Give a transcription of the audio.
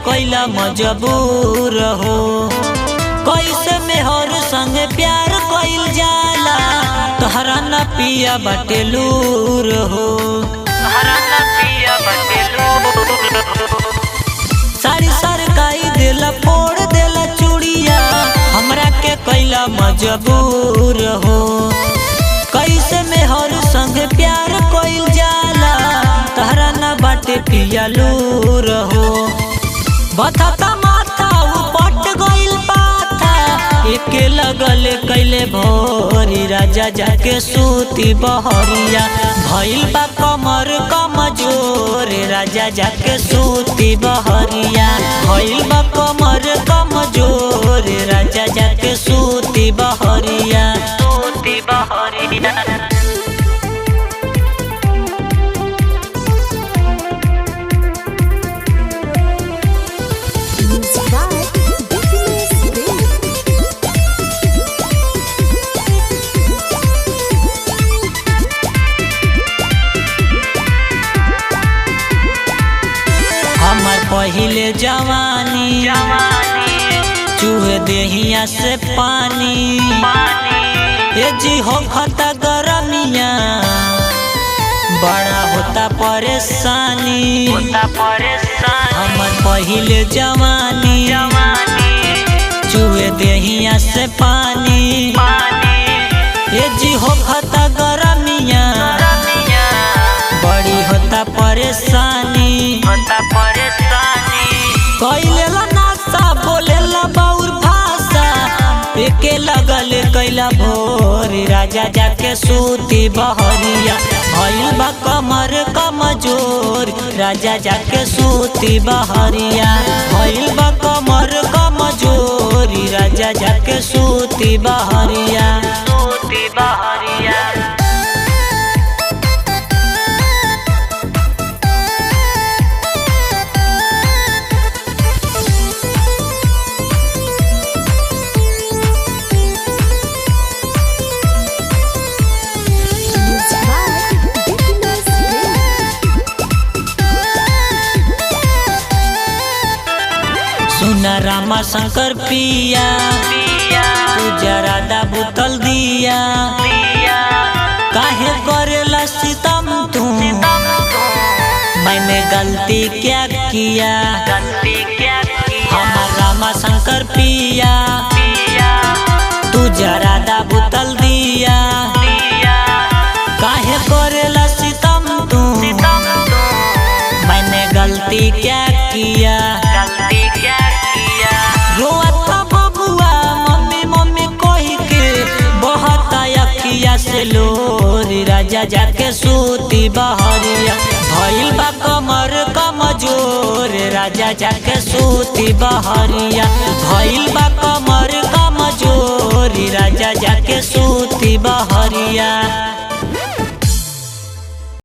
कोइला मजबूर हो। कैसे मेहर संग प्यार कोइल जाला, तोहरा न पिया बटेलूर हो। साड़ी सरकाई देला फोड़ देला चूड़िया, हमरा के कोइला मजबूर हो। कैसे मेहर संग प्यार कोइल जाला, तोहरा न बाटे पिया लूर हो। बथता माथा उपट गइल पाथा, एके लगल कैले भोरी, राजा जाके सूती बहरिया। भइल बा कमर कमजोर, राजा जाके सूती बहरिया। भइल बा कमर कमजोर, राजा जाके सूती बहरिया। सूती बहरिया। हमर पहिले जवानी चूहे देहिया से पानी, ए जी हो खता गरमिया, बड़ा होता परेशानी। हमर पहिले जवानी चूहे देहिया से पानी, ए जी हो खता गरमिया, बड़ी होता परेशानी। कैला नासा बोलेला बाउर भाषा, एके लगल कैला भोर, राजा जाके सूती बहरिया। भइल बा कमर कमजोर, राजा जाके सूती बहरिया। भइल बा कमर कमजोर, राजा जाके सूती बहरिया। सूती बहरिया। सुना रामा शंकर पिया, तू जरा दा बुतल दिया। काहे करेला सितम तू, मैंने गलती क्या किया। हमार रामा शंकर पिया, तू जरा दा बुतल दिया। काहे करेला सितम तू, मैंने गलती क्या किया। रोता बबुआ मम्मी मम्मी कही के, बहता अखिया से लोरी, राजा जाके सूती बहरिया। भइल बा कमर कमजोर, राजा जाके सूती बहरिया। भइल बा कमर कमजोर, राजा जाके सूती बहरिया।